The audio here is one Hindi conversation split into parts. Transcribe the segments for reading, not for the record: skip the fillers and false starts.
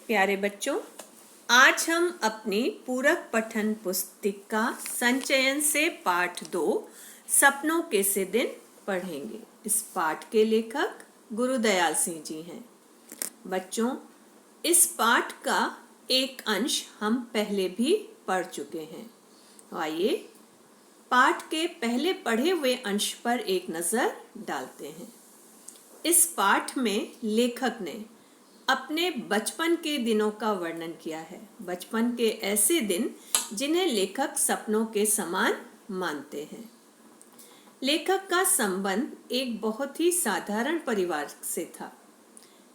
प्यारे बच्चों, आज हम अपनी पूरक पठन पुस्तिका संचयन से पाठ 2 सपनों के से दिन पढ़ेंगे। इस पाठ के लेखक गुरुदयाल सिंह जी हैं। बच्चों, इस पाठ का एक अंश हम पहले भी पढ़ चुके हैं। आइए पाठ के पहले पढ़े हुए अंश पर एक नज़र डालते हैं। इस पाठ में लेखक ने अपने बचपन के दिनों का वर्णन किया है। बचपन के ऐसे दिन जिन्हें लेखक सपनों के समान मानते हैं। लेखक का संबंध एक बहुत ही साधारण परिवार से था।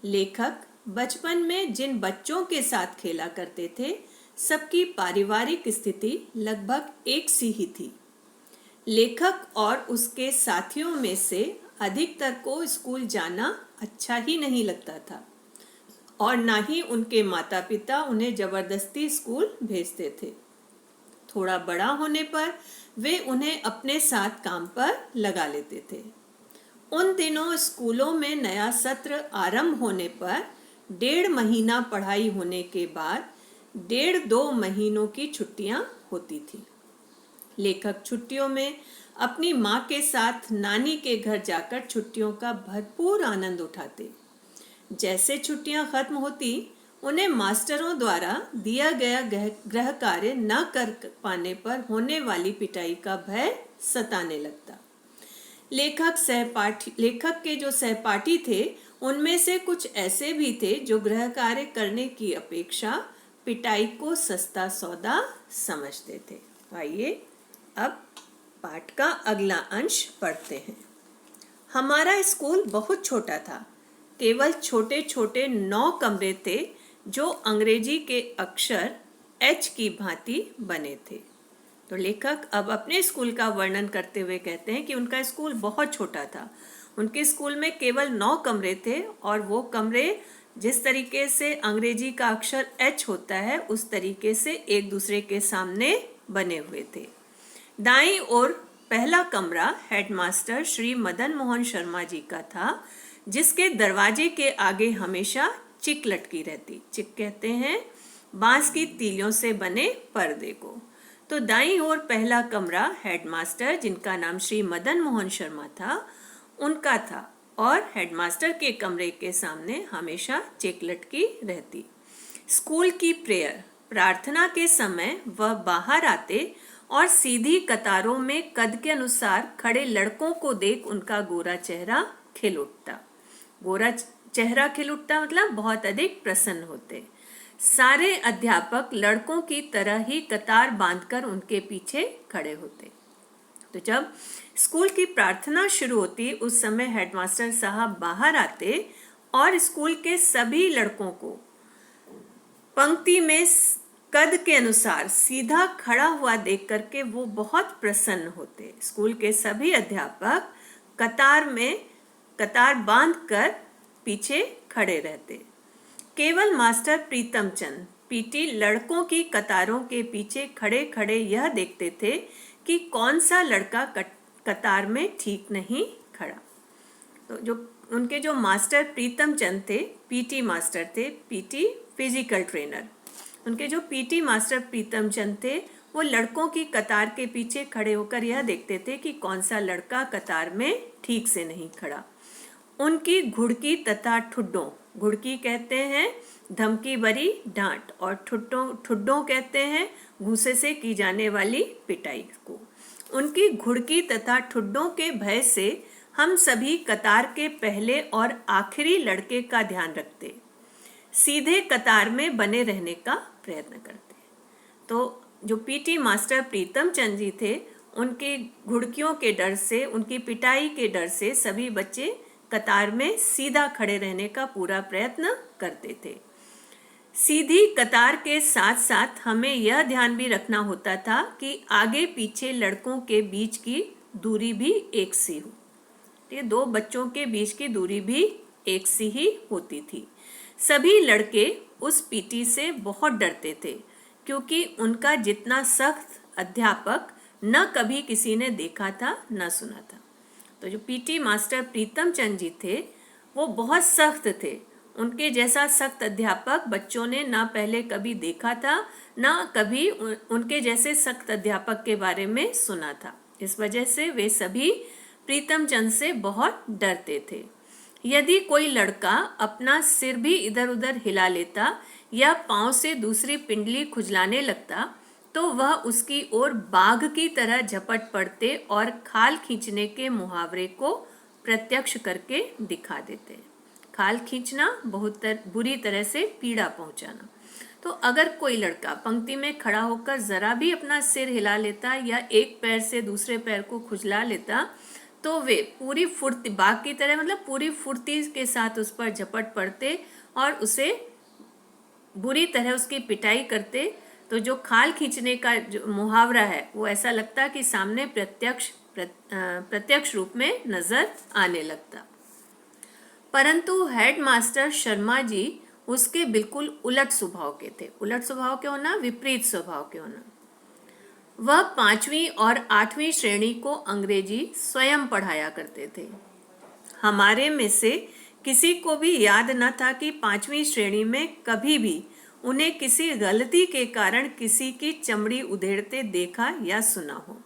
लेखक बचपन में जिन बच्चों के साथ खेला करते थे, सबकी पारिवारिक स्थिति लगभग एक सी ही थी। लेखक और उसके साथियों में से अधिकतर को स्कूल जाना अच्छा ही नहीं लगता था और ना ही उनके माता पिता उन्हें जबरदस्ती स्कूल भेजते थे। थोड़ा बड़ा होने पर वे उन्हें अपने साथ काम पर लगा लेते थे। उन दिनों स्कूलों में नया सत्र आरंभ होने पर 1.5 महीना पढ़ाई होने के बाद 1.5-2 महीनों की छुट्टियां होती थी। लेखक छुट्टियों में अपनी माँ के साथ नानी के घर जाकर छुट्टियों का भरपूर आनंद उठाते। जैसे छुट्टियां खत्म होती, उन्हें मास्टरों द्वारा दिया गया गृह कार्य न कर पाने पर होने वाली पिटाई का भय सताने लगता। लेखक के जो सहपाठी थे, उनमें से कुछ ऐसे भी थे जो गृह कार्य करने की अपेक्षा पिटाई को सस्ता सौदा समझते थे। आइए अब पाठ का अगला अंश पढ़ते हैं। हमारा स्कूल बहुत छोटा था। केवल छोटे छोटे 9 कमरे थे जो अंग्रेजी के अक्षर H की भांति बने थे। तो लेखक अब अपने स्कूल का वर्णन करते हुए कहते हैं कि उनका स्कूल बहुत छोटा था। उनके स्कूल में केवल 9 कमरे थे और वो कमरे जिस तरीके से अंग्रेजी का अक्षर H होता है, उस तरीके से एक दूसरे के सामने बने हुए थे। दाईं ओर पहला कमरा हेडमास्टर श्री मदन मोहन शर्मा जी का था, जिसके दरवाजे के आगे हमेशा चिक लटकी रहती। चिक कहते हैं बांस की तीलियों से बने पर्दे को। तो दाईं ओर पहला कमरा हेडमास्टर, जिनका नाम श्री मदन मोहन शर्मा था, उनका था और हेडमास्टर के कमरे के सामने हमेशा चिक लटकी रहती। स्कूल की प्रेयर, प्रार्थना के समय वह बाहर आते और सीधी कतारों में कद के अनुसार खड़े लड़कों को देख उनका गोरा चेहरा खिल उठता। गोरा चेहरा खिल उठता मतलब बहुत अधिक प्रसन्न होते। सारे अध्यापक लड़कों की तरह ही कतार बांधकर उनके पीछे खड़े होते। तो जब स्कूल की प्रार्थना शुरू होती, उस समय हेडमास्टर साहब बाहर आते और स्कूल के सभी लड़कों को पंक्ति में कद के अनुसार सीधा खड़ा हुआ देख करके वो बहुत प्रसन्न होते। स्कूल के सभी अध्यापक कतार बांधकर पीछे खड़े रहते। केवल मास्टर प्रीतम चंद पीटी लड़कों की कतारों के पीछे खड़े खड़े यह देखते थे कि कौन सा लड़का कतार में ठीक नहीं खड़ा। तो जो उनके जो मास्टर प्रीतम चंद थे, पीटी मास्टर थे, पीटी फिजिकल ट्रेनर। उनके जो पीटी मास्टर प्रीतम चंद थे, वो लड़कों की कतार के पीछे खड़े होकर यह देखते थे कि कौन सा लड़का कतार में ठीक से नहीं खड़ा। उनकी घुड़की तथा ठुड्डों, घुड़की कहते हैं धमकी भरी डांट और ठुड्डों कहते हैं घूंसे से की जाने वाली पिटाई को। उनकी घुड़की तथा ठुड्डों के भय से हम सभी कतार के पहले और आखिरी लड़के का ध्यान रखते, सीधे कतार में बने रहने का प्रयत्न करते। तो जो पीटी मास्टर प्रीतम चंद जी थे, उनकी घुड़कियों के डर से, उनकी पिटाई के डर से सभी बच्चे कतार में सीधा खड़े रहने का पूरा प्रयत्न करते थे। सीधी कतार के साथ साथ हमें यह ध्यान भी रखना होता था कि आगे पीछे लड़कों के बीच की दूरी भी एक सी हो। ये 2 बच्चों के बीच की दूरी भी एक सी ही होती थी। सभी लड़के उस पीटी से बहुत डरते थे, क्योंकि उनका जितना सख्त अध्यापक न कभी किसी ने देखा था न सुना था। तो जो पीटी मास्टर प्रीतम चंद जी थे, वो बहुत सख्त थे उनके जैसा सख्त अध्यापक बच्चों ने ना पहले कभी देखा था, ना कभी उनके जैसे सख्त अध्यापक के बारे में सुना था। इस वजह से वे सभी प्रीतम चंद से बहुत डरते थे। यदि कोई लड़का अपना सिर भी इधर उधर हिला लेता या पांव से दूसरी पिंडली खुजलाने लगता तो वह उसकी ओर बाघ की तरह झपट पड़ते और खाल खींचने के मुहावरे को प्रत्यक्ष करके दिखा देते। खाल खींचना बहुत बुरी तरह से पीड़ा पहुंचाना। तो अगर कोई लड़का पंक्ति में खड़ा होकर जरा भी अपना सिर हिला लेता या एक पैर से दूसरे पैर को खुजला लेता तो वे पूरी फुर्ती, बाघ की तरह मतलब पूरी फुर्ती के साथ उस पर झपट पड़ते और उसे बुरी तरह उसकी पिटाई करते। तो जो खाल खींचने का जो मुहावरा है वो ऐसा लगता कि सामने प्रत्यक्ष रूप में नजर आने लगता। परंतु हेडमास्टर शर्मा जी उसके बिल्कुल उलट स्वभाव के थे। उलट स्वभाव के होना, विपरीत स्वभाव के होना। वह 5वीं और 8वीं श्रेणी को अंग्रेजी स्वयं पढ़ाया करते थे। हमारे में से किसी को भी याद न था कि 5वीं श्रेणी में कभी भी उन्हें किसी गलती के कारण किसी की चमड़ी उधेड़ते देखा या सुना हो।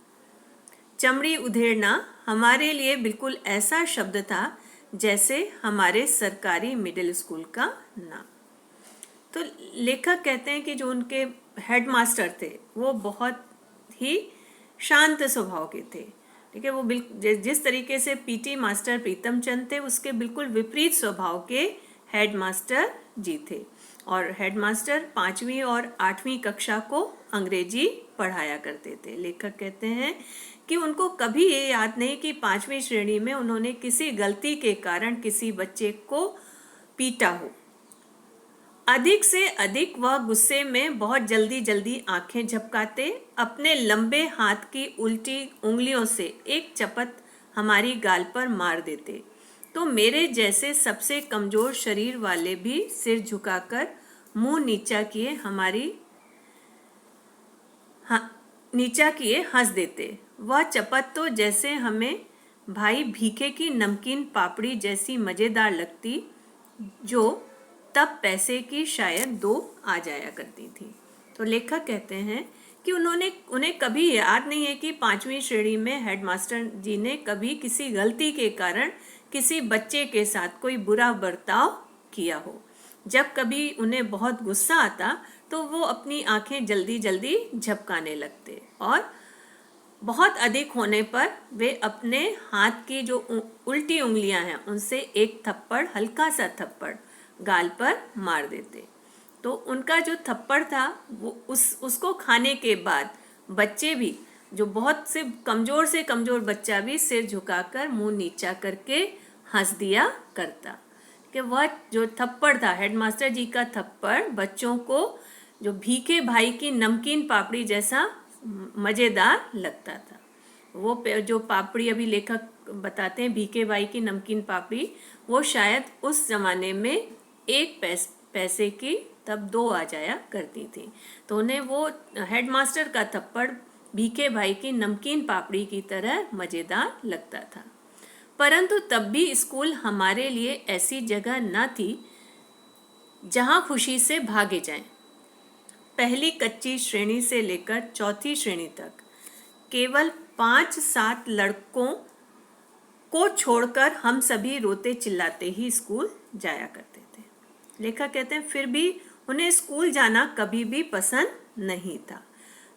चमड़ी उधेड़ना हमारे लिए बिल्कुल ऐसा शब्द था जैसे हमारे सरकारी मिडिल स्कूल का नाम। तो लेखक कहते हैं कि जो उनके हेडमास्टर थे वो बहुत ही शांत स्वभाव के थे। ठीक है, वो जिस तरीके से पीटी मास्टर प्रीतम चंद थे उसके बिल्कुल विपरीत स्वभाव के हेडमास्टर जी थे। और हेडमास्टर 5वीं और 8वीं कक्षा को अंग्रेजी पढ़ाया करते थे। लेखक कहते हैं कि उनको कभी ये याद नहीं कि 5वीं श्रेणी में उन्होंने किसी गलती के कारण किसी बच्चे को पीटा हो। अधिक से अधिक वह गुस्से में बहुत जल्दी जल्दी आंखें झपकाते, अपने लंबे हाथ की उल्टी उंगलियों से एक चपत हमारी गाल पर मार देते तो मेरे जैसे सबसे कमजोर शरीर वाले भी सिर झुकाकर मुंह नीचा किए हंस देते। वह चपत तो जैसे हमें भाई भीखे की नमकीन पापड़ी जैसी मजेदार लगती, जो तब पैसे की शायद 2 आ जाया करती थी। तो लेखक कहते हैं कि उन्हें कभी याद नहीं है कि 5वीं श्रेणी में हेडमास्टर जी ने कभी किसी गलती के कारण किसी बच्चे के साथ कोई बुरा बर्ताव किया हो। जब कभी उन्हें बहुत गुस्सा आता तो वो अपनी आंखें जल्दी जल्दी झपकाने लगते और बहुत अधिक होने पर वे अपने हाथ की जो उल्टी उंगलियां हैं उनसे एक थप्पड़, हल्का सा थप्पड़ गाल पर मार देते। तो उनका जो थप्पड़ था वो उसको खाने के बाद बच्चे भी, जो बहुत से कमजोर बच्चा भी सिर झुकाकर मुंह नीचा करके हंस दिया करता। कि वह जो थप्पड़ था, हेडमास्टर जी का थप्पड़ बच्चों को जो भीखे भाई की नमकीन पापड़ी जैसा मज़ेदार लगता था। वो जो पापड़ी अभी लेखक बताते हैं भीखे भाई की नमकीन पापड़ी, वो शायद उस ज़माने में 1 पैसे की तब 2 आ जाया करती थी। तो उन्हें वो हेडमास्टर का थप्पड़ भीखे भाई की नमकीन पापड़ी की तरह मज़ेदार लगता था। परंतु तब भी स्कूल हमारे लिए ऐसी जगह न थी जहाँ खुशी से भागे जाएं। पहली कच्ची श्रेणी से लेकर 4थी श्रेणी तक केवल 5-7 लड़कों को छोड़कर हम सभी रोते चिल्लाते ही स्कूल जाया करते थे। लेखक कहते हैं फिर भी उन्हें स्कूल जाना कभी भी पसंद नहीं था।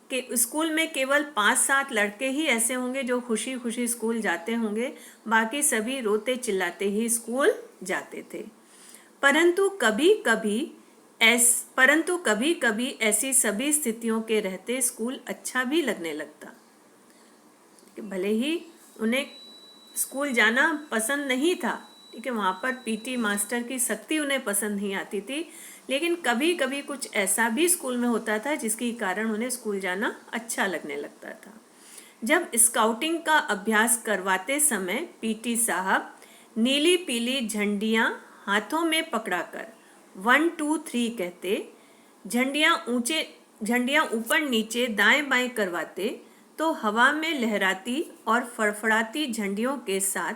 कि स्कूल में केवल 5-7 लड़के ही ऐसे होंगे जो खुशी खुशी स्कूल जाते होंगे, बाकी सभी रोते चिल्लाते ही स्कूल जाते थे। परंतु कभी कभी ऐसी सभी स्थितियों के रहते स्कूल अच्छा भी लगने लगता। भले ही उन्हें स्कूल जाना पसंद नहीं था, ठीक है, वहाँ पर पीटी मास्टर की सख्ती उन्हें पसंद नहीं आती थी, लेकिन कभी कभी कुछ ऐसा भी स्कूल में होता था जिसके कारण उन्हें स्कूल जाना अच्छा लगने लगता था। जब स्काउटिंग का अभ्यास करवाते समय पीटी साहब नीली पीली झंडियाँ हाथों में पकड़ाकर 1 2 3 कहते, झंडियाँ ऊपर नीचे दाएं बाएं करवाते तो हवा में लहराती और फड़फड़ाती झंडियों के साथ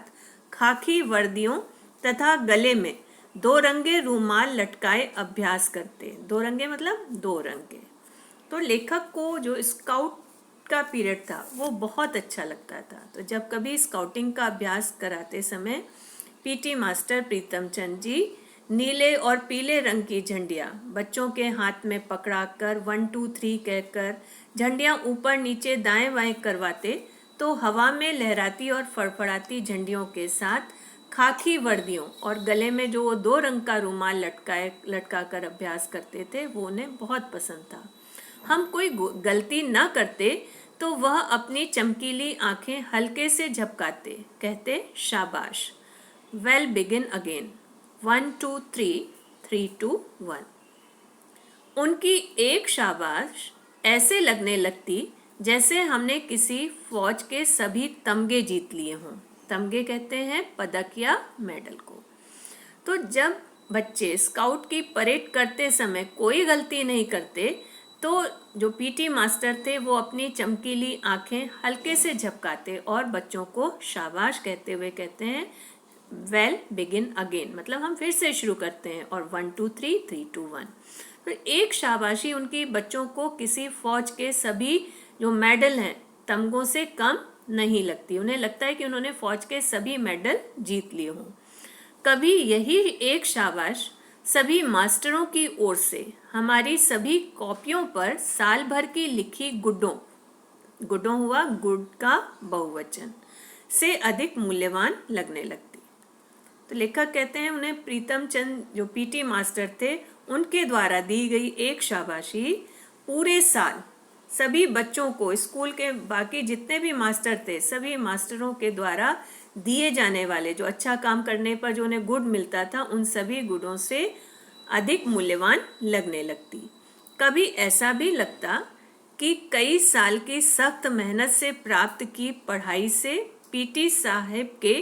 खाकी वर्दियों तथा गले में दो रंगे रूमाल लटकाए अभ्यास करते। दो रंगे मतलब दो रंग के। तो लेखक को जो स्काउट का पीरियड था वो बहुत अच्छा लगता था। तो जब कभी स्काउटिंग का अभ्यास कराते समय पीटी मास्टर प्रीतम चंद जी नीले और पीले रंग की झंडियाँ बच्चों के हाथ में पकड़ाकर 1 2 3 कहकर झंडियाँ ऊपर नीचे दाएं बाएं करवाते, तो हवा में लहराती और फड़फड़ाती झंडियों के साथ खाकी वर्दियों और गले में जो वो दो रंग का रूमाल लटका कर अभ्यास करते थे वो उन्हें बहुत पसंद था। हम कोई गलती ना करते तो वह अपनी चमकीली आंखें हल्के से झपकाते, कहते शाबाश, वेल बिगिन अगेन, 1 2 3 3 2 1। उनकी एक शाबाश ऐसे लगने लगती जैसे हमने किसी फौज के सभी तमगे जीत लिए हों। तमगे कहते हैं पदक या मेडल को। तो जब बच्चे स्काउट की परेड करते समय कोई गलती नहीं करते तो जो पीटी मास्टर थे वो अपनी चमकीली आंखें हल्के से झपकाते और बच्चों को शाबाश कहते हुए कहते हैं वेल बिगिन अगेन, मतलब हम फिर से शुरू करते हैं, और 1 2 3 3 2 1। तो एक शाबाशी उनकी बच्चों को किसी फौज के सभी जो मेडल हैं तमगों से कम नहीं लगती। उन्हें लगता है कि उन्होंने फौज के सभी मेडल जीत लिए हों। कभी यही एक शाबाश सभी मास्टरों की ओर से हमारी सभी कॉपियों पर साल भर की लिखी गुड्डों हुआ गुड का बहुवचन, से अधिक मूल्यवान लगने लगती। तो लेखक कहते हैं उन्हें प्रीतम चंद जो पीटी मास्टर थे उनके द्वारा दी गई एक शाबाशी पूरे साल सभी बच्चों को, स्कूल के बाकी जितने भी मास्टर थे सभी मास्टरों के द्वारा दिए जाने वाले जो अच्छा काम करने पर जो उन्हें गुड मिलता था उन सभी गुडों से अधिक मूल्यवान लगने लगती। कभी ऐसा भी लगता कि कई साल की सख्त मेहनत से प्राप्त की पढ़ाई से पीटी साहब के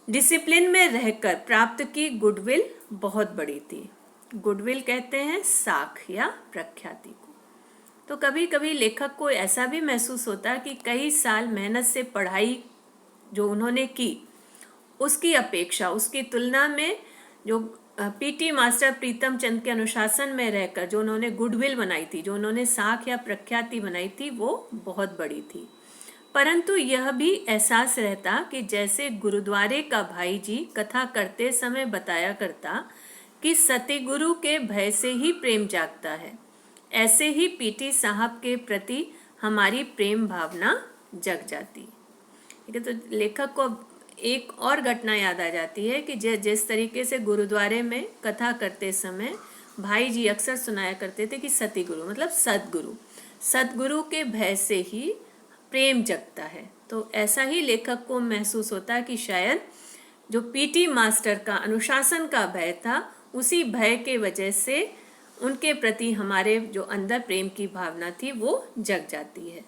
डिसिप्लिन में रहकर प्राप्त की गुडविल बहुत बड़ी थी। गुडविल कहते हैं साख या प्रख्याति को। तो कभी कभी लेखक को ऐसा भी महसूस होता कि कई साल मेहनत से पढ़ाई जो उन्होंने की उसकी अपेक्षा, उसकी तुलना में जो पीटी मास्टर प्रीतम चंद के अनुशासन में रहकर जो उन्होंने गुडविल बनाई थी, जो उन्होंने साख या प्रख्याति बनाई थी, वो बहुत बड़ी थी। परंतु यह भी एहसास रहता कि जैसे गुरुद्वारे का भाई जी कथा करते समय बताया करता कि सतगुरु के भय से ही प्रेम जागता है, ऐसे ही पीटी साहब के प्रति हमारी प्रेम भावना जग जाती। ठीक है, तो लेखक को एक और घटना याद आ जाती है कि जिस तरीके से गुरुद्वारे में कथा करते समय भाई जी अक्सर सुनाया करते थे कि सतगुरु मतलब सतगुरु के भय से ही प्रेम जगता है। तो ऐसा ही लेखक को महसूस होता कि शायद जो पीटी मास्टर का अनुशासन का भय था उसी भय के वजह से उनके प्रति हमारे जो अंदर प्रेम की भावना थी वो जग जाती है।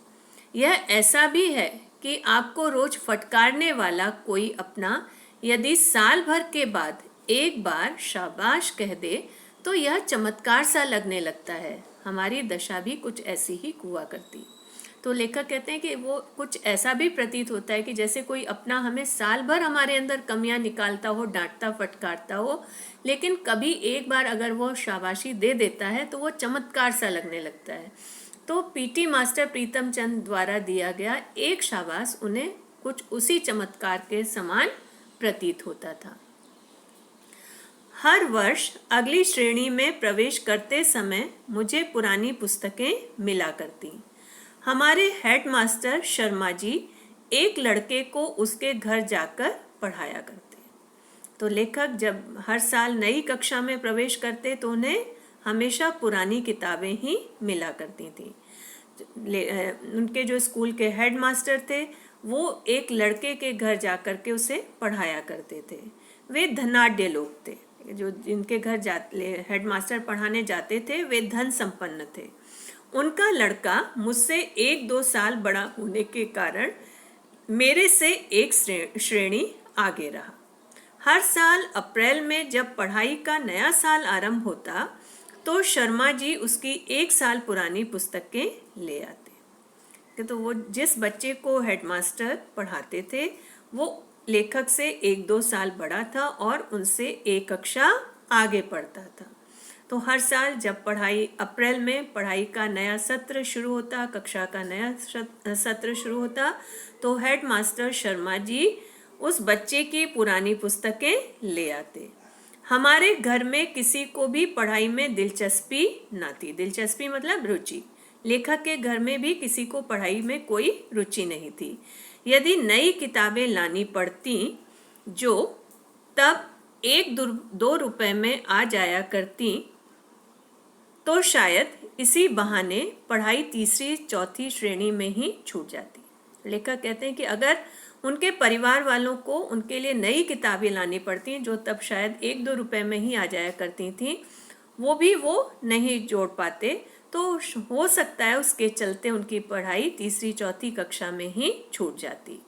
यह ऐसा भी है कि आपको रोज फटकारने वाला कोई अपना यदि साल भर के बाद एक बार शाबाश कह दे तो यह चमत्कार सा लगने लगता है। हमारी दशा भी कुछ ऐसी ही हुआ करती। तो लेखक कहते हैं कि वो कुछ ऐसा भी प्रतीत होता है कि जैसे कोई अपना हमें साल भर हमारे अंदर कमियां निकालता हो, डांटता फटकारता हो, लेकिन कभी एक बार अगर वो शाबाशी दे देता है तो वो चमत्कार सा लगने लगता है। तो पीटी मास्टर प्रीतम चंद द्वारा दिया गया एक शाबाश उन्हें कुछ उसी चमत्कार के समान प्रतीत होता था। हर वर्ष अगली श्रेणी में प्रवेश करते समय मुझे पुरानी पुस्तकें मिला करती। हमारे हेडमास्टर शर्मा जी एक लड़के को उसके घर जाकर पढ़ाया करते। तो लेखक जब हर साल नई कक्षा में प्रवेश करते तो उन्हें हमेशा पुरानी किताबें ही मिला करती थी। उनके जो स्कूल के हेडमास्टर थे वो एक लड़के के घर जाकर के उसे पढ़ाया करते थे। वे धनाढ्य लोग थे। जो जिनके घर हेडमास्टर पढ़ाने जाते थे वे धन संपन्न थे। उनका लड़का मुझसे 1-2 साल बड़ा होने के कारण मेरे से एक श्रेणी आगे रहा। हर साल अप्रैल में जब पढ़ाई का नया साल आरंभ होता तो शर्मा जी उसकी 1 साल पुरानी पुस्तकें ले आते। तो वो जिस बच्चे को हेडमास्टर पढ़ाते थे वो लेखक से 1-2 साल बड़ा था और उनसे एक कक्षा आगे पढ़ता था। तो हर साल जब अप्रैल में पढ़ाई का नया सत्र शुरू होता, कक्षा का नया सत्र शुरू होता, तो हेड मास्टर शर्मा जी उस बच्चे की पुरानी पुस्तकें ले आते। हमारे घर में किसी को भी पढ़ाई में दिलचस्पी ना थी। दिलचस्पी मतलब रुचि। लेखक के घर में भी किसी को पढ़ाई में कोई रुचि नहीं थी। यदि नई किताबें लानी पड़ती जो तब 1-2 रुपए में आ जाया करती, तो शायद इसी बहाने पढ़ाई तीसरी चौथी श्रेणी में ही छूट जाती। लेखक कहते हैं कि अगर उनके परिवार वालों को उनके लिए नई किताबें लानी पड़ती जो तब शायद 1-2 रुपए में ही आ जाया करती थी, वो भी वो नहीं जोड़ पाते, तो हो सकता है उसके चलते उनकी पढ़ाई तीसरी चौथी कक्षा में ही छूट जाती।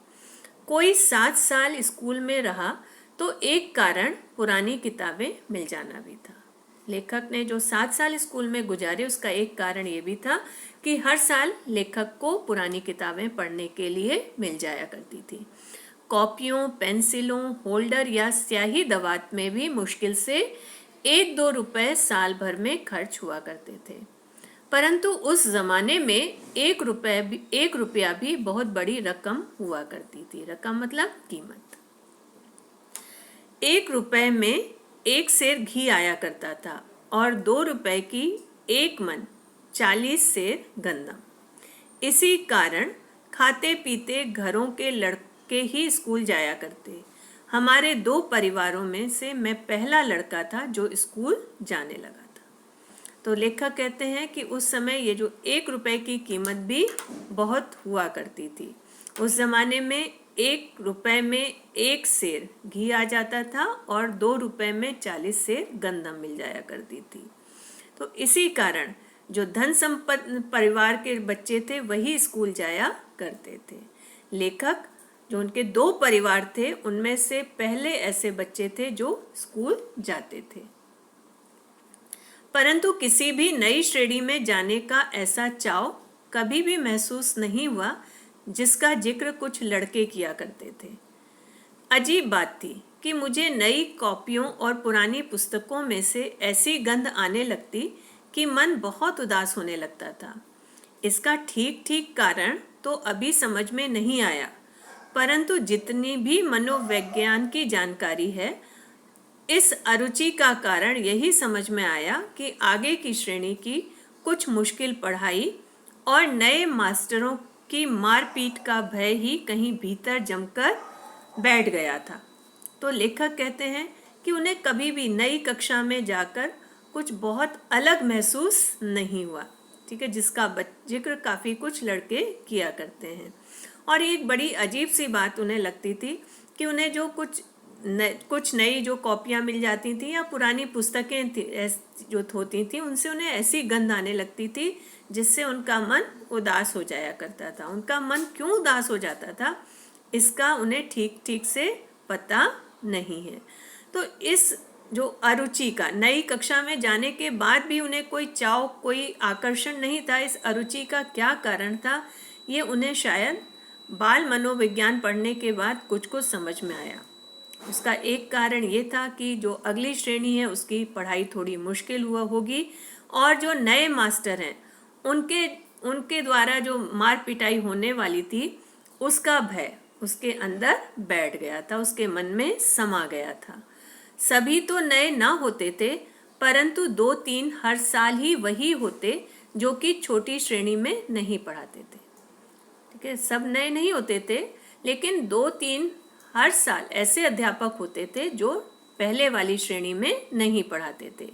कोई 7 साल स्कूल में रहा तो एक कारण पुरानी किताबें मिल जाना भी था। लेखक ने जो 7 साल स्कूल में गुजारे उसका एक कारण ये भी था कि हर साल लेखक को पुरानी किताबें पढ़ने के लिए मिल जाया करती थी। कॉपियों, पेंसिलों, होल्डर या स्याही दवात में भी मुश्किल से 1-2 रुपए साल भर में खर्च हुआ करते थे। परंतु उस जमाने में 1 रुपया भी बहुत बड़ी रकम हुआ करती थी। रकम मतलब कीमत। 1 रुपए में 1 सेर घी आया करता था और 2 रुपए की 1 मन 40 सेर गंदम। इसी कारण खाते पीते घरों के लड़के ही स्कूल जाया करते। हमारे 2 परिवारों में से मैं पहला लड़का था जो स्कूल जाने लगा था। तो लेखक कहते हैं कि उस समय ये जो 1 रुपए की कीमत भी बहुत हुआ करती थी। उस ज़माने में 1 रुपए में 1 सेर घी आ जाता था और 2 रुपए में 40 सेर गंदम मिल जाया करती थी। तो इसी कारण जो धन संपन्न परिवार के बच्चे थे वही स्कूल जाया करते थे। लेखक जो उनके 2 परिवार थे उनमें से पहले ऐसे बच्चे थे जो स्कूल जाते थे। परंतु किसी भी नई श्रेणी में जाने का ऐसा चाव कभी भी महसूस नहीं हुआ जिसका जिक्र कुछ लड़के किया करते थे। अजीब बात थी कि मुझे नई कॉपियों और पुरानी पुस्तकों में से ऐसी गंध आने लगती कि मन बहुत उदास होने लगता था। इसका ठीक ठीक कारण तो अभी समझ में नहीं आया, परंतु जितनी भी मनोविज्ञान की जानकारी है, इस अरुचि का कारण यही समझ में आया कि आगे की श्रेणी की कुछ मुश्किल पढ़ाई और नए मास्टरों की मारपीट का भय ही कहीं भीतर जमकर बैठ गया था। तो लेखक कहते हैं कि उन्हें कभी भी नई कक्षा में जाकर कुछ बहुत अलग महसूस नहीं हुआ। ठीक है, जिसका जिक्र काफ़ी कुछ लड़के किया करते हैं। और एक बड़ी अजीब सी बात उन्हें लगती थी कि उन्हें जो कुछ नई जो कॉपियाँ मिल जाती थी या पुरानी पुस्तकें जो होती थी उनसे उन्हें ऐसी गंध आने लगती थी जिससे उनका मन उदास हो जाया करता था। उनका मन क्यों उदास हो जाता था इसका उन्हें ठीक ठीक से पता नहीं है। तो इस जो अरुचि का, नई कक्षा में जाने के बाद भी उन्हें कोई चाव, कोई आकर्षण नहीं था। इस अरुचि का क्या कारण था ये उन्हें शायद बाल मनोविज्ञान पढ़ने के बाद कुछ समझ में आया। उसका एक कारण ये था कि जो अगली श्रेणी है उसकी पढ़ाई थोड़ी मुश्किल होगी और जो नए मास्टर हैं उनके द्वारा जो मार पिटाई होने वाली थी उसका भय उसके अंदर बैठ गया था, उसके मन में समा गया था। सभी तो नए ना होते थे, परंतु 2-3 हर साल ही वही होते जो कि छोटी श्रेणी में नहीं पढ़ाते थे। ठीक है, सब नए नहीं होते थे, लेकिन 2-3 हर साल ऐसे अध्यापक होते थे जो पहले वाली श्रेणी में नहीं पढ़ाते थे।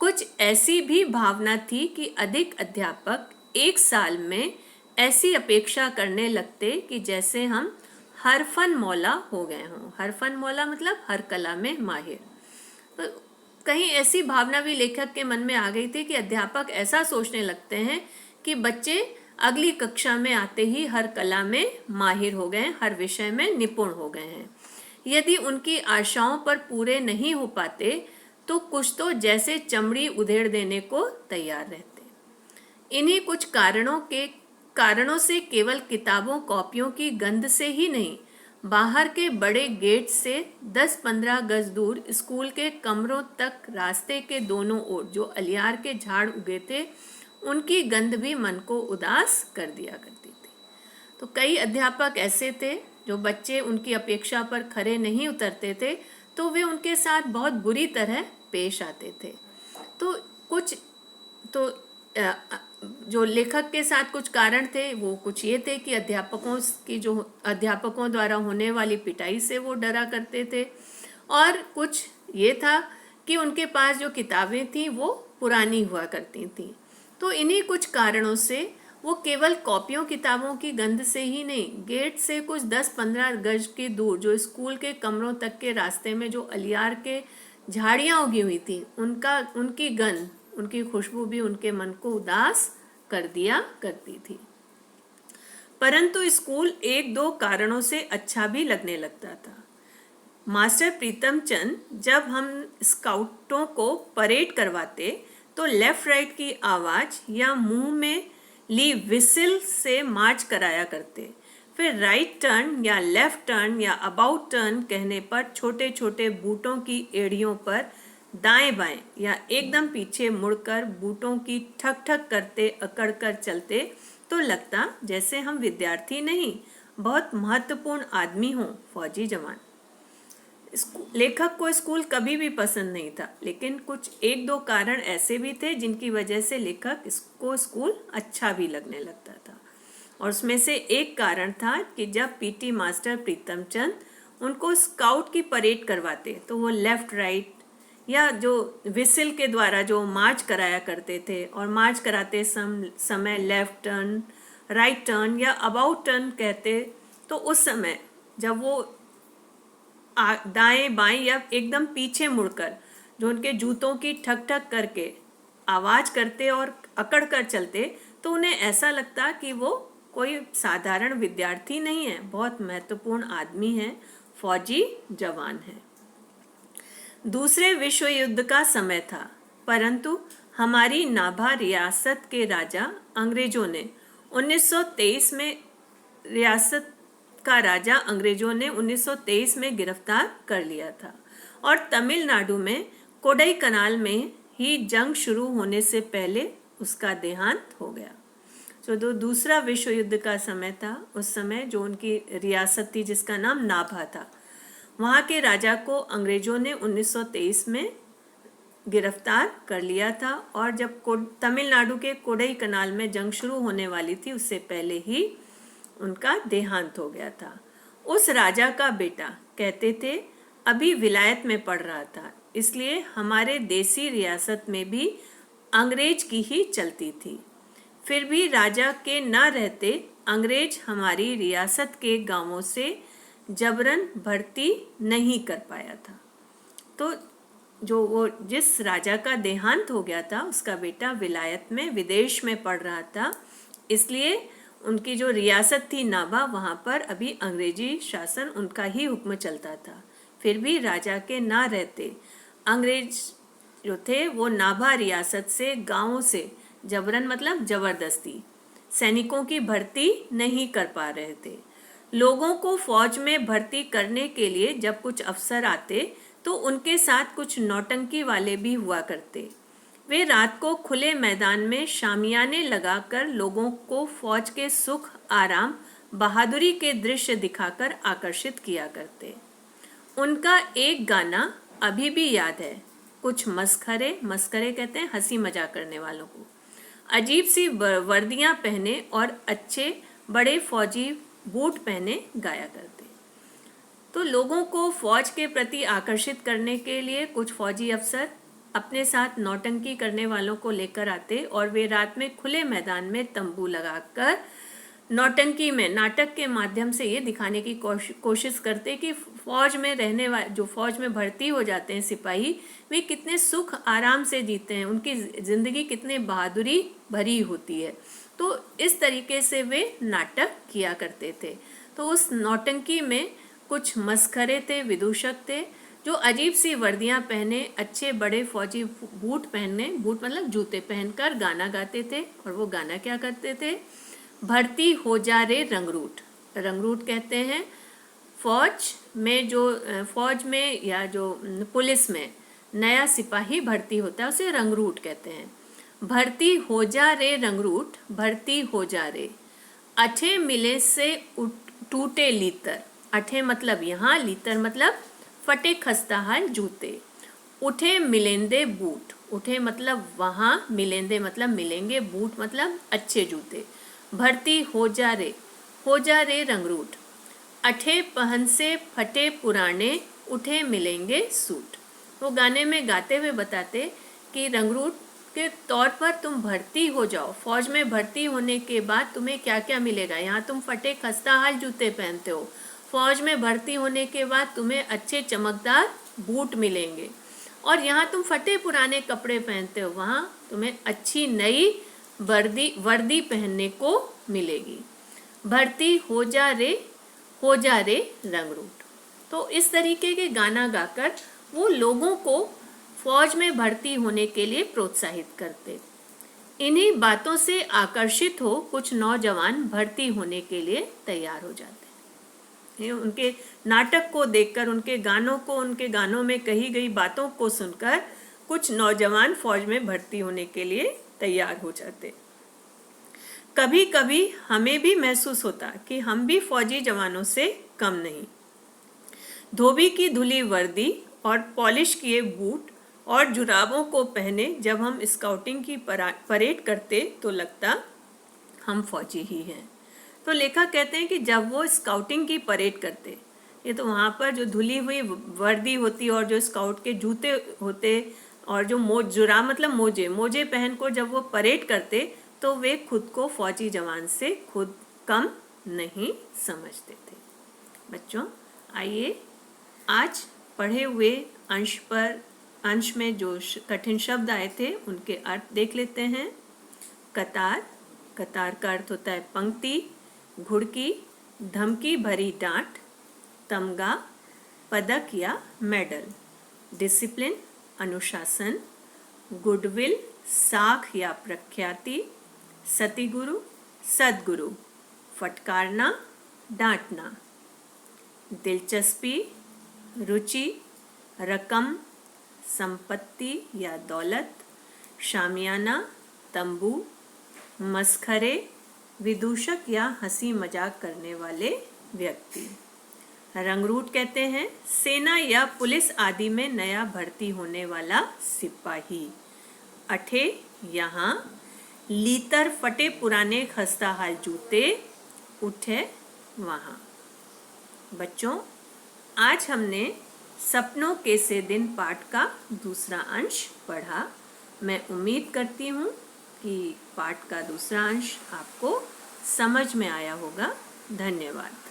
कुछ ऐसी भी भावना थी कि अधिक अध्यापक एक साल में ऐसी अपेक्षा करने लगते कि जैसे हम हर फन मौला हो गए हों। हर फन मौला मतलब हर कला में माहिर। तो कहीं ऐसी भावना भी लेखक के मन में आ गई थी कि अध्यापक ऐसा सोचने लगते हैं कि बच्चे अगली कक्षा में आते ही हर कला में माहिर हो गए, हर विषय में निपुण हो गए हैं। यदि उनकी आशाओं पर पूरे नहीं हो पाते तो कुछ तो जैसे चमड़ी उधेड़ देने को तैयार रहते। इन्हीं कुछ कारणों से केवल किताबों कॉपियों की गंध से ही नहीं, बाहर के बड़े गेट से 10-15 गज दूर स्कूल के कमरों तक रास्ते के दोनों ओर जो अलियार के झाड़ उगे थे, उनकी गंध भी मन को उदास कर दिया करती थी। तो कई अध्यापक ऐसे थे जो बच्चे उनकी अपेक्षा पर खरे नहीं उतरते थे, तो वे उनके साथ बहुत बुरी तरह पेश आते थे। तो कुछ तो जो लेखक के साथ कुछ कारण थे, वो कुछ ये थे कि अध्यापकों द्वारा होने वाली पिटाई से वो डरा करते थे, और कुछ ये था कि उनके पास जो किताबें थी वो पुरानी हुआ करती थी। तो इन्हीं कुछ कारणों से वो केवल कॉपियों किताबों की गंध से ही नहीं, गेट से कुछ 10-15 गज की दूर जो स्कूल के कमरों तक के रास्ते में जो अलियार के झाड़ियाँ उगी हुई थी, उनकी गंध, उनकी खुशबू भी उनके मन को उदास कर दिया करती थी। परंतु स्कूल 1-2 कारणों से अच्छा भी लगने लगता था। मास्टर प्रीतम चंद जब हम स्काउटों को परेड करवाते तो लेफ्ट राइट की आवाज़ या मुंह में ली विसिल से मार्च कराया करते। फिर राइट टर्न या लेफ्ट टर्न या अबाउट टर्न कहने पर छोटे छोटे बूटों की एड़ियों पर दाएं बाएं या एकदम पीछे मुड़कर बूटों की ठक ठक करते अकड़ कर चलते, तो लगता जैसे हम विद्यार्थी नहीं, बहुत महत्वपूर्ण आदमी हों, फौजी जवान। लेखक को स्कूल कभी भी पसंद नहीं था, लेकिन कुछ 1-2 कारण ऐसे भी थे जिनकी वजह से लेखक को स्कूल अच्छा भी लगने लगता था। और उसमें से एक कारण था कि जब पीटी मास्टर प्रीतम चंद उनको स्काउट की परेड करवाते तो वो लेफ्ट राइट या जो विसिल के द्वारा जो मार्च कराया करते थे, और मार्च कराते समय लेफ्ट टर्न, राइट टर्न या अबाउट टर्न कहते, तो उस समय जब वो दाएं बाएं या एकदम पीछे मुड़कर जो उनके जूतों की ठक ठक करके आवाज़ करते और अकड़ कर चलते, तो उन्हें ऐसा लगता कि वो कोई साधारण विद्यार्थी नहीं है, बहुत महत्वपूर्ण आदमी है, फौजी जवान है। दूसरे विश्व युद्ध का समय था, परंतु हमारी नाभा रियासत के राजा अंग्रेजों ने 1923 में राजा अंग्रेजों ने 1923 में गिरफ्तार कर लिया था, और तमिलनाडु में कोडई कनाल में ही जंग शुरू होने से पहले उसका देहांत हो गया। जो दूसरा विश्व युद्ध का समय था, उस समय जो उनकी रियासत थी जिसका नाम नाभा था, वहाँ के राजा को अंग्रेजों ने 1923 में गिरफ्तार कर लिया था, और जब तमिलनाडु के कोडई कनाल में जंग शुरू होने वाली थी, उससे पहले ही उनका देहांत हो गया था। उस राजा का बेटा, कहते थे, अभी विलायत में पढ़ रहा था, इसलिए हमारे देसी रियासत में भी अंग्रेज की ही चलती थी। फिर भी राजा के न रहते अंग्रेज हमारी रियासत के गांवों से जबरन भर्ती नहीं कर पाया था। तो जो वो जिस राजा का देहांत हो गया था, उसका बेटा विलायत में विदेश में पढ़ रहा था, इसलिए उनकी जो रियासत थी नाभा, वहाँ पर अभी अंग्रेजी शासन, उनका ही हुक्म चलता था। फिर भी राजा के ना रहते अंग्रेज जो थे वो नाभा रियासत से गांवों से जबरन मतलब जबरदस्ती सैनिकों की भर्ती नहीं कर पा रहे थे। लोगों को फौज में भर्ती करने के लिए जब कुछ अफसर आते तो उनके साथ कुछ नौटंकी वाले भी हुआ करते। वे रात को खुले मैदान में शामियाने लगाकर लोगों को फौज के सुख, आराम, बहादुरी के दृश्य दिखाकर आकर्षित किया करते। उनका एक गाना अभी भी याद है, कुछ मस्खरे कहते हैं हंसी मजाक करने वालों को, अजीब सी वर्दियां पहने और अच्छे बड़े फौजी बूट पहने गाया करते। तो लोगों को फौज के प्रति आकर्षित करने के लिए कुछ फौजी अफसर अपने साथ नौटंकी करने वालों को लेकर आते, और वे रात में खुले मैदान में तंबू लगाकर नौटंकी में नाटक के माध्यम से ये दिखाने की कोशिश करते कि फौज में रहने वाले, जो फौज में भर्ती हो जाते हैं सिपाही, वे कितने सुख आराम से जीते हैं, उनकी ज़िंदगी कितने बहादुरी भरी होती है। तो इस तरीके से वे नाटक किया करते थे। तो उस नौटंकी में कुछ मस्खरे थे, विदूषक थे, जो अजीब सी वर्दियां पहने, अच्छे बड़े फौजी बूट मतलब जूते पहनकर गाना गाते थे। और वो गाना क्या करते थे, भर्ती हो जा रे रंगरूट कहते हैं फौज में या जो पुलिस में नया सिपाही भर्ती होता है उसे रंगरूट कहते हैं। भर्ती हो जा रे रंगरूट, भर्ती हो जा रे। अठे मिले से टूटे लीतर, अठे मतलब यहाँ, लीतर मतलब फटे खस्ताहाल जूते। उठे मिलेंदे बूट, उठे मतलब वहाँ, मिलेंदे मतलब मिलेंगे, बूट मतलब अच्छे जूते। भर्ती हो जा रे रंगरूट। अठे पहन से फटे पुराने, उठे मिलेंगे सूट। वो गाने में गाते हुए बताते कि रंगरूट के तौर पर तुम भर्ती हो जाओ, फौज में भर्ती होने के बाद तुम्हें क्या क्या मिलेगा। यहाँ तुम फटे खस्ताहाल जूते पहनते हो, फौज में भर्ती होने के बाद तुम्हें अच्छे चमकदार बूट मिलेंगे, और यहाँ तुम फटे पुराने कपड़े पहनते हो, वहाँ तुम्हें अच्छी नई वर्दी पहनने को मिलेगी। भर्ती हो जा रे रंगरूट। तो इस तरीके के गाना गाकर वो लोगों को फौज में भर्ती होने के लिए प्रोत्साहित करते। इन्हीं बातों से आकर्षित हो कुछ नौजवान भर्ती होने के लिए तैयार हो जाते। उनके नाटक को देखकर, उनके गानों को, उनके गानों में कही गई बातों को सुनकर कुछ नौजवान फौज में भर्ती होने के लिए तैयार हो जाते। कभी कभी हमें भी महसूस होता कि हम भी फौजी जवानों से कम नहीं। धोबी की धुली वर्दी और पॉलिश किए बूट और जुराबों को पहने जब हम स्काउटिंग की परेड करते तो लगता हम फौजी ही हैं। तो लेखक कहते हैं कि जब वो स्काउटिंग की परेड करते, ये तो वहाँ पर जो धुली हुई वर्दी होती और जो स्काउट के जूते होते और जो जुराब मतलब मोजे पहन को जब वो परेड करते तो वे खुद को फौजी जवान से खुद कम नहीं समझते थे। बच्चों, आइए आज पढ़े हुए अंश में जो कठिन शब्द आए थे उनके अर्थ देख लेते हैं। कतार, कतार का अर्थ होता है पंक्ति, घुड़की, धमकी भरी डांट, तमगा, पदक या मेडल, डिसिप्लिन, अनुशासन, गुडविल, साख या प्रख्याति, सतिगुरु, सदगुरु, फटकारना, डांटना, दिलचस्पी, रुचि, रकम, संपत्ति या दौलत, शामियाना, तंबू, मस्खरे, विदूषक या हंसी मजाक करने वाले व्यक्ति। रंगरूट कहते हैं सेना या पुलिस आदि में नया भर्ती होने वाला सिपाही। अठे यहाँ, लीतर फटे पुराने खस्ताहाल जूते, उठे वहाँ। बच्चों, आज हमने सपनों के से दिन पाठ का दूसरा अंश पढ़ा। मैं उम्मीद करती हूँ कि पाठ का दूसरा अंश आपको समझ में आया होगा। धन्यवाद।